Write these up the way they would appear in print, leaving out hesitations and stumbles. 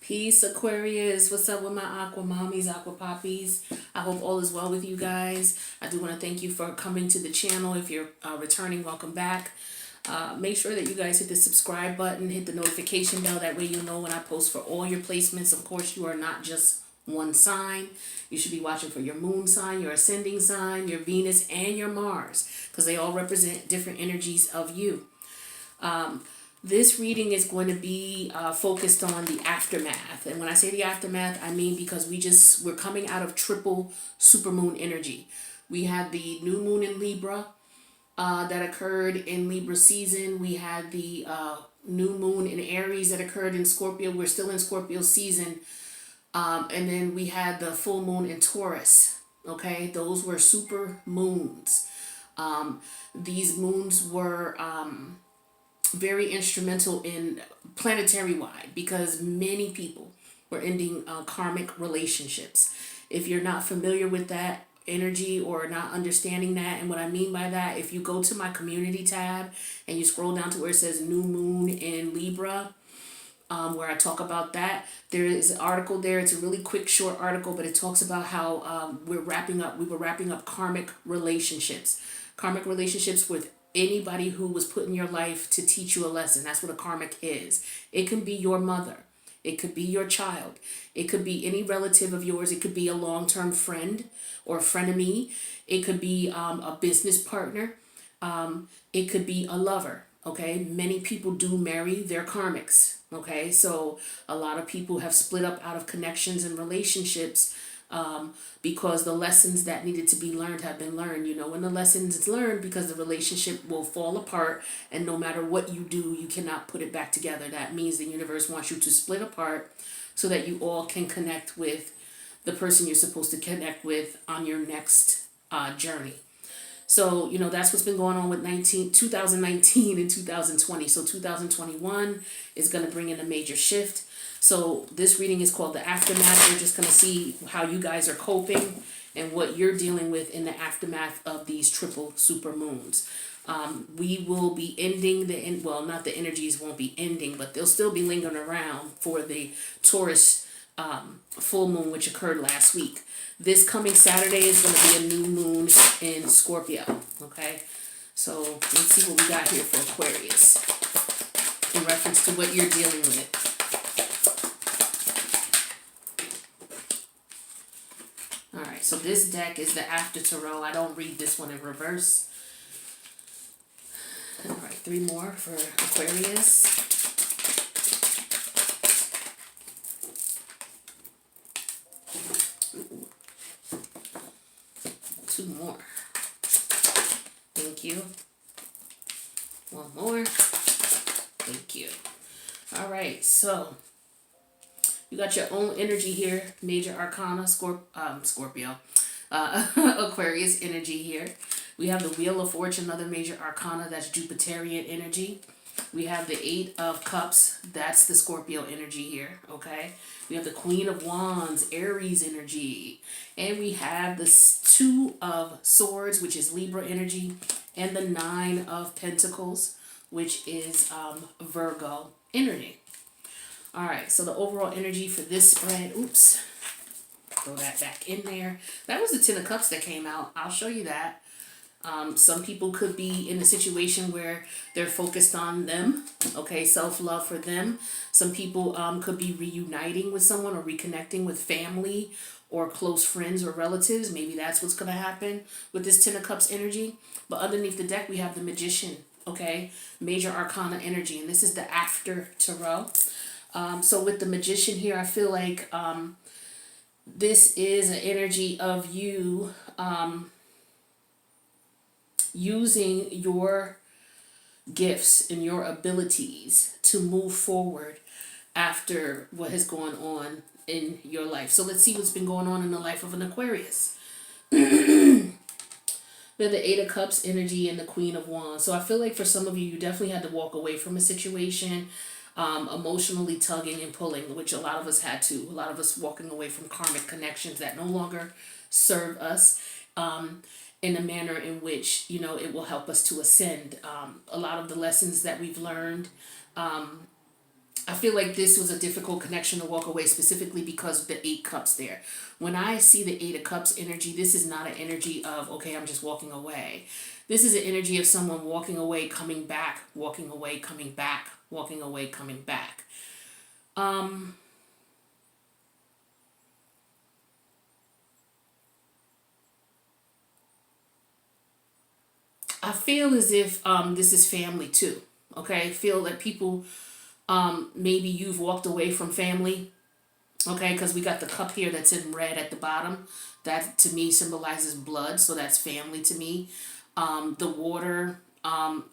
Peace, Aquarius. What's up with my aqua mommies, aqua poppies? I hope all is well with you guys. I do want to thank you for coming to the channel. If you're returning, welcome back. Make sure that you guys hit the subscribe button, hit the notification bell. That way you'll know when I post for all your placements. Of course, you are not just one sign. You should be watching for your moon sign, your ascending sign, your Venus, and your Mars, because they all represent different energies of you. This reading is going to be focused on the aftermath. And when I say the aftermath, I mean because we're coming out of triple supermoon energy. We had the new moon in Libra that occurred in Libra season. We had the new moon in Aries that occurred in Scorpio. We're still in Scorpio season. And then we had the full moon in Taurus. Okay, those were super moons. These moons were very instrumental in planetary wide because many people were ending karmic relationships. If you're not familiar with that energy or not understanding that, and what I mean by that, if you go to my community tab and you scroll down to where it says new moon in Libra, where I talk about that, there is an article there. It's a really quick, short article, but it talks about how we were wrapping up karmic relationships with anybody who was put in your life to teach you a lesson. That's what a karmic is. It can be your mother. It could be your child. It could be any relative of yours. It could be a long-term friend or frenemy. It could be a business partner. It could be a lover. Okay, many people do marry their karmics. Okay, so a lot of people have split up out of connections and relationships because the lessons that needed to be learned have been learned. You know, when the lessons is learned, because the relationship will fall apart, and no matter what you do, you cannot put it back together. That means the universe wants you to split apart so that you all can connect with the person you're supposed to connect with on your next journey. So, you know, that's what's been going on with 2019 and 2020. So 2021 is going to bring in a major shift. So this reading is called the aftermath. We're just going to see how you guys are coping and what you're dealing with in the aftermath of these triple super moons. We will be ending not the energies won't be ending, but they'll still be lingering around for the Taurus full moon, which occurred last week. This coming Saturday is going to be a new moon in Scorpio. Okay, so let's see what we got here for Aquarius in reference to what you're dealing with. All right, so this deck is the After Tarot. I don't read this one in reverse. All right, 3 more for Aquarius. Ooh. 2 more. Thank you. 1 more. Thank you. All right, so you got your own energy here. Major Arcana, Scorpio. Aquarius energy here. We have the Wheel of Fortune, another major arcana. That's Jupiterian energy. We have the 8 of Cups. That's the Scorpio energy here, okay? We have the Queen of Wands, Aries energy. And we have the 2 of Swords, which is Libra energy. And the 9 of Pentacles, which is Virgo energy. All right, so the overall energy for this spread, oops, throw that back in there. That was the 10 of Cups that came out. I'll show you that. Some people could be in a situation where they're focused on them, okay, self-love for them. Some people could be reuniting with someone or reconnecting with family or close friends or relatives. Maybe that's what's going to happen with this 10 of Cups energy. But underneath the deck, we have the Magician, okay, Major Arcana energy, and this is the After Tarot. So with the Magician here, I feel like this is an energy of you using your gifts and your abilities to move forward after what has gone on in your life. So let's see what's been going on in the life of an Aquarius. We have the 8 of Cups energy and the Queen of Wands. So I feel like for some of you, you definitely had to walk away from a situation, emotionally tugging and pulling, which a lot of us had to. A lot of us walking away from karmic connections that no longer serve us. In a manner in which, you know, it will help us to ascend. A lot of the lessons that we've learned I feel like this was a difficult connection to walk away, specifically because of the 8 cups there. When I see the 8 of cups energy, this is not an energy of, okay, I'm just walking away. This is an energy of someone walking away, coming back, walking away, coming back, walking away, coming back. I feel as if this is family too. Okay, I feel that people, maybe you've walked away from family. Okay, because we got the cup here that's in red at the bottom. That to me symbolizes blood, so that's family to me. The water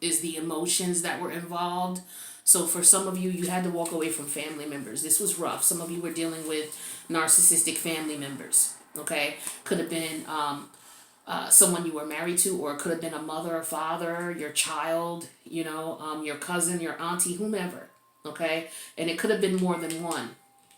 is the emotions that were involved. So for some of you, you had to walk away from family members. This was rough. Some of you were dealing with narcissistic family members. Okay, could have been someone you were married to, or it could have been a mother or father, your child, your cousin, your auntie, whomever. Okay, and it could have been more than one.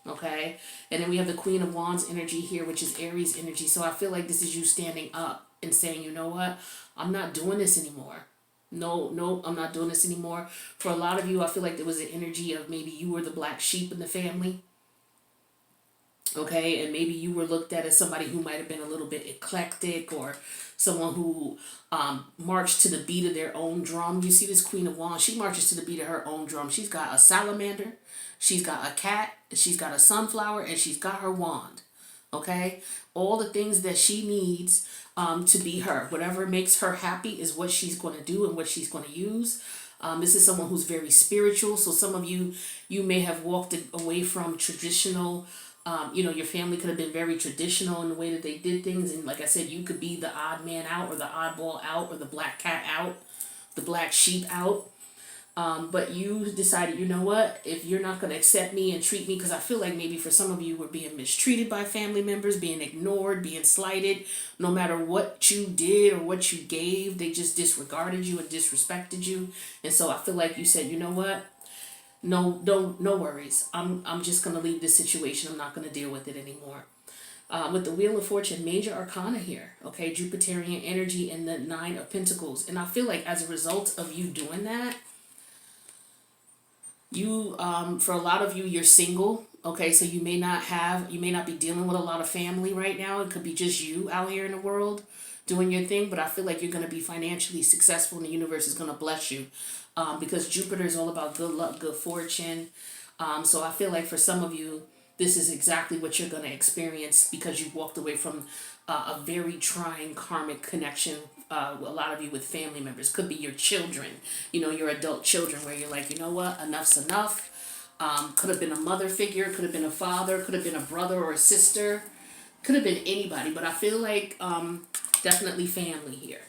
Okay, and then we have the Queen of Wands energy here, which is Aries energy. So I feel like this is you standing up and saying, you know what, I'm not doing this anymore. No, no, I'm not doing this anymore. For a lot of you, I feel like there was an energy of maybe you were the black sheep in the family. Okay, and maybe you were looked at as somebody who might have been a little bit eclectic, or someone who marched to the beat of their own drum. You see this Queen of Wands, she marches to the beat of her own drum. She's got a salamander, she's got a cat, she's got a sunflower, and she's got her wand. Okay, all the things that she needs to be her. Whatever makes her happy is what she's going to do and what she's going to use. This is someone who's very spiritual. So some of you, you may have walked away from traditional. Your family could have been very traditional in the way that they did things. And like I said, you could be the odd man out, or the oddball out, or the black cat out, the black sheep out. But you decided, you know what, if you're not going to accept me and treat me, because I feel like maybe for some of you were being mistreated by family members, being ignored, being slighted, no matter what you did or what you gave, they just disregarded you and disrespected you. And so I feel like you said, you know what, no worries. I'm just gonna leave this situation. I'm not gonna deal with it anymore. With the Wheel of Fortune, major arcana here, okay, Jupiterian energy and the 9 of Pentacles. And I feel like as a result of you doing that, you, for a lot of you, you're single, okay, so you may not be dealing with a lot of family right now. It could be just you out here in the world doing your thing, but I feel like you're going to be financially successful and the universe is going to bless you, because Jupiter is all about good luck, good fortune. So I feel like for some of you, this is exactly what you're going to experience, because you've walked away from a very trying karmic connection. A lot of you with family members. Could be your children, your adult children, where you're like, you know what, enough's enough. Could have been a mother figure, could have been a father, could have been a brother or a sister, could have been anybody, but I feel like definitely family here.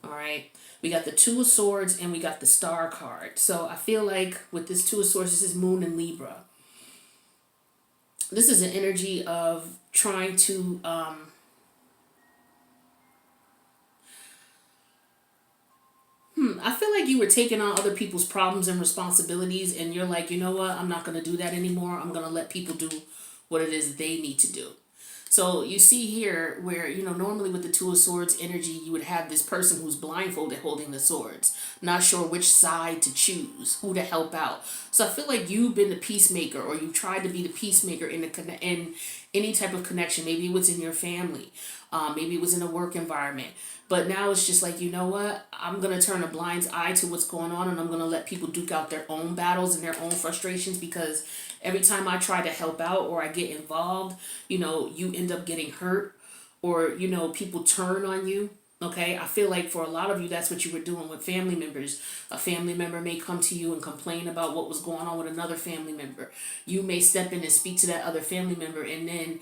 All right. We got the 2 of Swords and we got the Star card. So I feel like with this 2 of Swords, this is Moon and Libra. This is an energy of trying to I feel like you were taking on other people's problems and responsibilities, and you're like, you know what, I'm not going to do that anymore. I'm going to let people do what it is they need to do. So you see here where, normally with the 2 of Swords energy, you would have this person who's blindfolded holding the swords, not sure which side to choose, who to help out. So I feel like you've been the peacemaker, or you tried to be the peacemaker in any type of connection. Maybe it was in your family, maybe it was in a work environment. But now it's just like, you know what, I'm going to turn a blind eye to what's going on, and I'm going to let people duke out their own battles and their own frustrations, because every time I try to help out or I get involved, you end up getting hurt, or, people turn on you. Okay, I feel like for a lot of you, that's what you were doing with family members. A family member may come to you and complain about what was going on with another family member. You may step in and speak to that other family member, and then,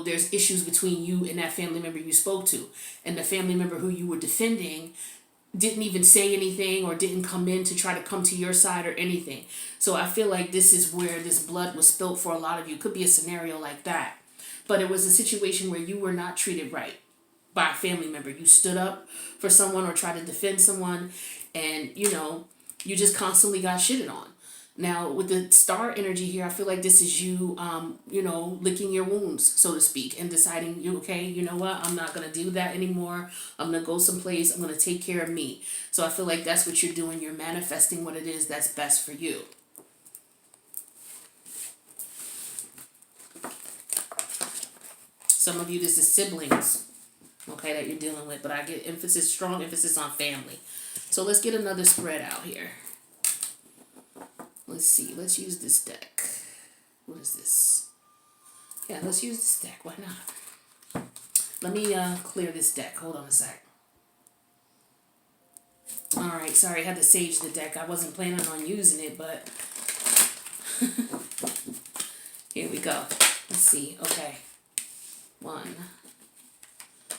there's issues between you and that family member you spoke to. And the family member who you were defending didn't even say anything, or didn't come in to try to come to your side or anything. So I feel like this is where this blood was spilled for a lot of you. Could be a scenario like that. But it was a situation where you were not treated right by a family member. You stood up for someone or tried to defend someone, and you just constantly got shitted on. Now with the Star energy here, I feel like this is you licking your wounds, so to speak, and deciding, you know what, I'm not going to do that anymore. I'm going to go someplace, I'm going to take care of me. So I feel like that's what you're doing. You're manifesting what it is that's best for you. Some of you, this is siblings, okay, that you're dealing with, but I get strong emphasis on family. So let's get another spread out here. Let's see. Let's use this deck. What is this? Yeah, let's use this deck. Why not? Let me clear this deck. Hold on a sec. Alright, sorry, I had to sage the deck. I wasn't planning on using it, but here we go. Let's see. Okay. 1,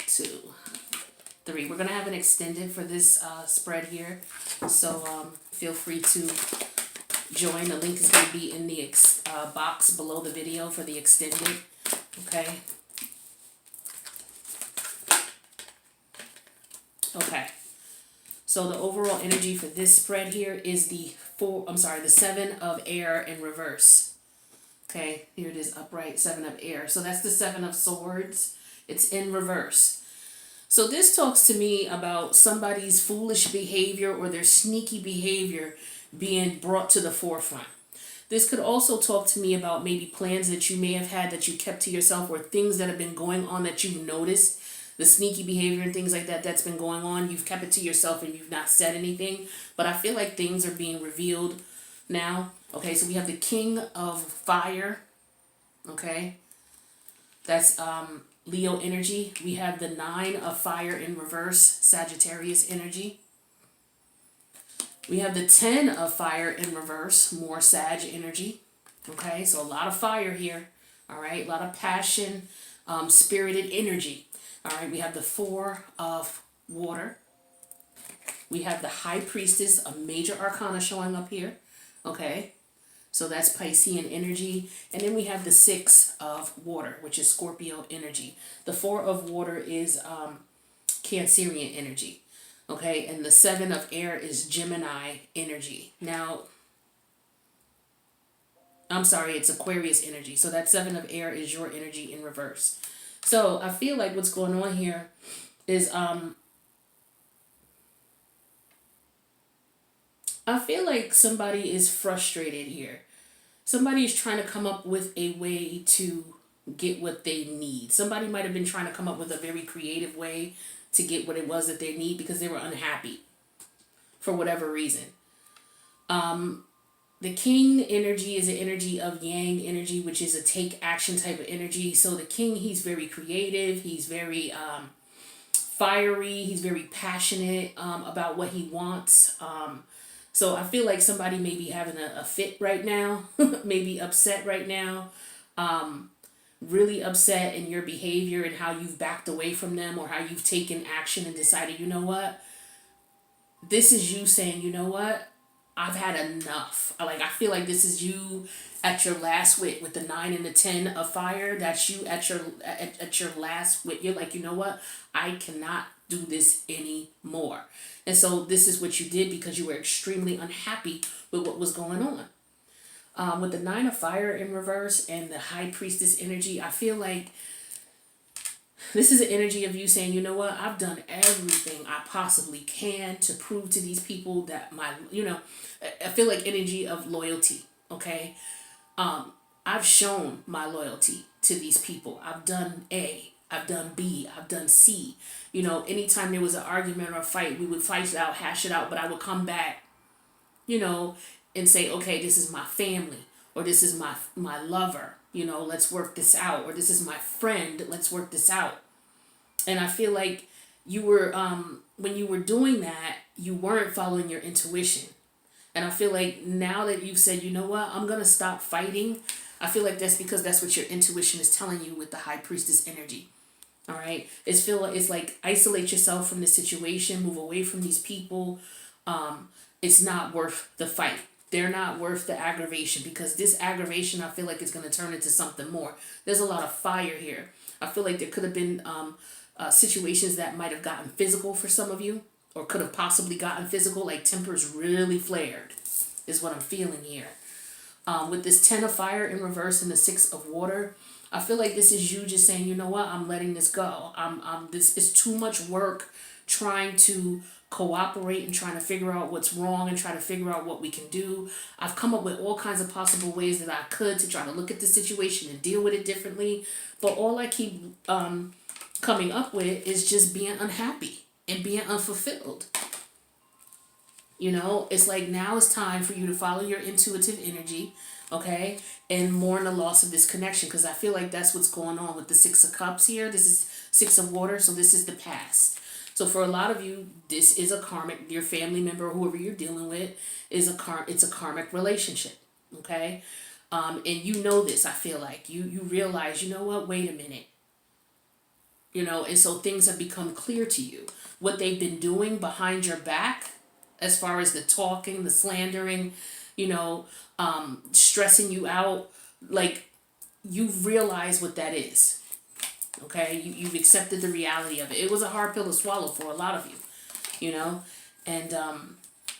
2, 3. We're going to have an extended for this spread here. So feel free to join. The link is going to be in the box below the video for the extended. Okay. Okay. So the overall energy for this spread here is the 7 of air in reverse. Okay, here it is, upright, 7 of air. So that's the 7 of swords. It's in reverse. So this talks to me about somebody's foolish behavior or their sneaky behavior being brought to the forefront. This could also talk to me about maybe plans that you may have had that you kept to yourself, or things that have been going on that you've noticed. The sneaky behavior and things like that that's been going on, you've kept it to yourself and you've not said anything. But I feel like things are being revealed now. Okay, so we have the King of Fire. Okay, that's Leo energy. We have the 9 of Fire in reverse, Sagittarius energy. We have the 10 of Fire in reverse, more Sag energy. Okay, so a lot of fire here. All right, a lot of passion, spirited energy. All right, we have the 4 of water. We have the High Priestess, a major arcana showing up here. Okay, so that's Piscean energy. And then we have the 6 of water, which is Scorpio energy. The 4 of water is Cancerian energy. Okay, and the 7 of air is Gemini energy. Now, I'm sorry, it's Aquarius energy. So that 7 of air is your energy in reverse. So I feel like what's going on here is I feel like somebody is frustrated here. Somebody is trying to come up with a way to get what they need. Somebody might have been trying to come up with a very creative way to get what it was that they need because they were unhappy for whatever reason. The King energy is an energy of Yang energy, which is a take action type of energy. So the King, he's very creative. He's very fiery. He's very passionate about what he wants. So I feel like somebody may be having a fit right now, maybe upset right now, really upset in your behavior and how you've backed away from them, or how you've taken action and decided, you know what, this is you saying, you know what, I've had enough. Like, I feel like this is you at your last wit with the 9 and the 10 of fire. That's you at your last wit. You're like, you know what? I cannot do this anymore. And so this is what you did because you were extremely unhappy with what was going on. With the 9 of fire in reverse and the High Priestess energy, I feel like this is an energy of you saying, you know what, I've done everything I possibly can to prove to these people that I feel like energy of loyalty, okay? I've shown my loyalty to these people. I've done A, I've done B, I've done C. Anytime there was an argument or a fight, we would fight it out, hash it out, but I would come back, and say, okay, this is my family, or this is my lover, let's work this out, or this is my friend, let's work this out. And I feel like you were, when you were doing that, you weren't following your intuition. And I feel like now that you've said, you know what, I'm going to stop fighting, I feel like that's because that's what your intuition is telling you with the High Priestess energy. All right. It's like isolate yourself from the situation, move away from these people. It's not worth the fight. They're not worth the aggravation, because this aggravation, I feel like, is going to turn into something more. There's a lot of fire here. I feel like there could have been situations that might have gotten physical for some of you, or could have possibly gotten physical, like tempers really flared, is what I'm feeling here. With this 10 of fire in reverse and the 6 of water, I feel like this is you just saying, you know what, I'm letting this go. This is too much work trying to cooperate and trying to figure out what's wrong and try to figure out what we can do. I've come up with all kinds of possible ways that I could to try to look at the situation and deal with it differently. But all I keep coming up with is just being unhappy and being unfulfilled. You know, it's like now it's time for you to follow your intuitive energy, okay, and mourn the loss of this connection, because I feel like that's what's going on with the Six of Cups here. This is Six of Water, so this is the past. So for a lot of you, this is a karmic, your family member, whoever you're dealing with, it's a karmic relationship, okay? And you know this, I feel like. You realize, you know what, wait a minute. You know, and so things have become clear to you. What they've been doing behind your back, as far as the talking, the slandering, you know, stressing you out, like, you realize what that is. Okay, you've accepted the reality of it. It was a hard pill to swallow for a lot of you, you know, and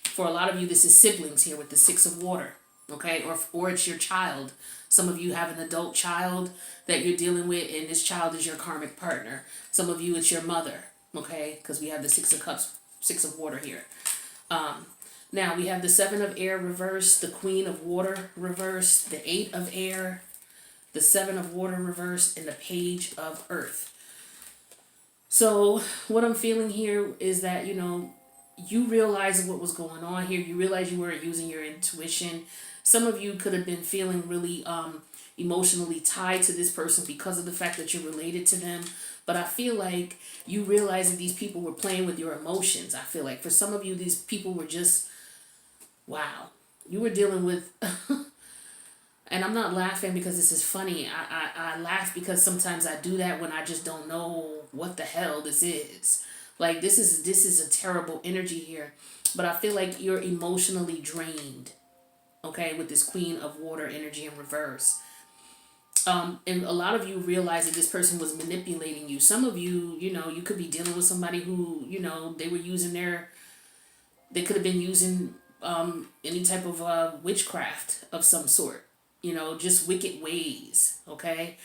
for a lot of you, this is siblings here with the Six of Water, okay, or it's your child. Some of you have an adult child that you're dealing with, and this child is your karmic partner. Some of you, it's your mother, okay, because we have the Six of Cups, Six of Water here. Now we have the Seven of Air reversed, the Queen of Water reversed, the Eight of Air, the Seven of Water reversed, and the Page of Earth. So what I'm feeling here is that, you know, you realize what was going on here. You realize you weren't using your intuition. Some of you could have been feeling really emotionally tied to this person because of the fact that you're related to them. But I feel like you realize that these people were playing with your emotions. I feel like for some of you, these people were just, wow. You were dealing with, and I'm not laughing because this is funny. I laugh because sometimes I do that when I just don't know what the hell this is. Like, this is a terrible energy here. But I feel like you're emotionally drained, okay, with this Queen of Water energy in reverse. And a lot of you realize that this person was manipulating you. Some of you, you know, you could be dealing with somebody who, you know, they could have been using any type of witchcraft of some sort, you know, just wicked ways, okay?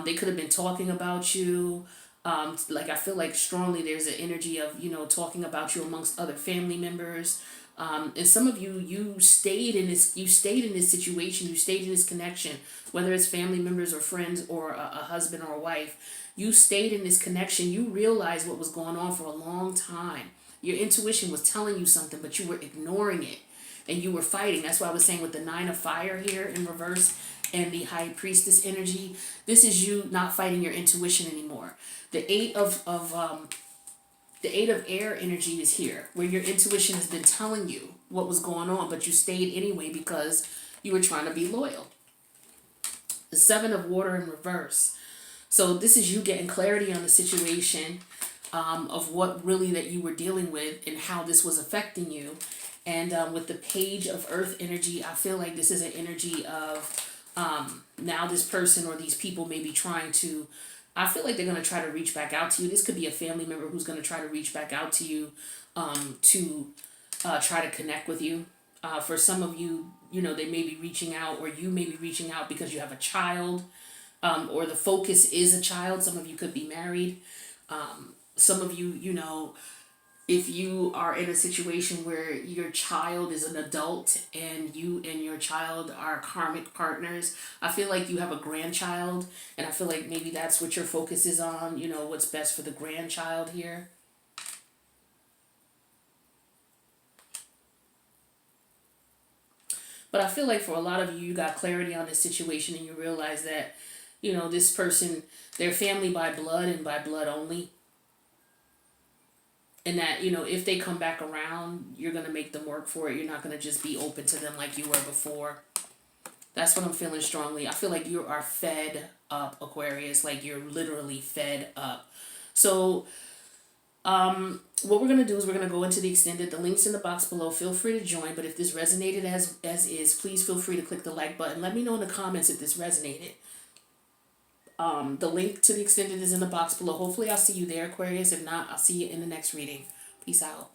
They could have been talking about you. Like, I feel like strongly there's an energy of, you know, talking about you amongst other family members. And some of you, you stayed in this situation, you stayed in this connection, whether it's family members or friends or a husband or a wife. You stayed in this connection. You realized what was going on for a long time. Your intuition was telling you something, but you were ignoring it and you were fighting. That's why I was saying with the Nine of Fire here in reverse and the High Priestess energy, this is you not fighting your intuition anymore. The Eight of Air energy is here, where your intuition has been telling you what was going on, but you stayed anyway because you were trying to be loyal. The Seven of Water in reverse. So this is you getting clarity on the situation, of what really that you were dealing with and how this was affecting you. And with the Page of Earth energy, I feel like this is an energy of now this person or these people may be trying to, I feel like they're going to try to reach back out to you. This could be a family member who's going to try to reach back out to you to try to connect with you. For some of you, you know, they may be reaching out, or you may be reaching out because you have a child, or the focus is a child. Some of you could be married. Some of you, you know, if you are in a situation where your child is an adult and you and your child are karmic partners, I feel like you have a grandchild, and I feel like maybe that's what your focus is on, you know, what's best for the grandchild here. But I feel like for a lot of you, you got clarity on this situation and you realize that, you know, this person, they're family by blood and by blood only. And that, you know, if they come back around, you're going to make them work for it. You're not going to just be open to them like you were before. That's what I'm feeling strongly. I feel like you are fed up, Aquarius. Like, you're literally fed up. So, what we're going to do is we're going to go into the extended. The link's in the box below. Feel free to join. But if this resonated as is, please feel free to click the like button. Let me know in the comments if this resonated. The link to the extended is in the box below. Hopefully I'll see you there, Aquarius. If not, I'll see you in the next reading. Peace out.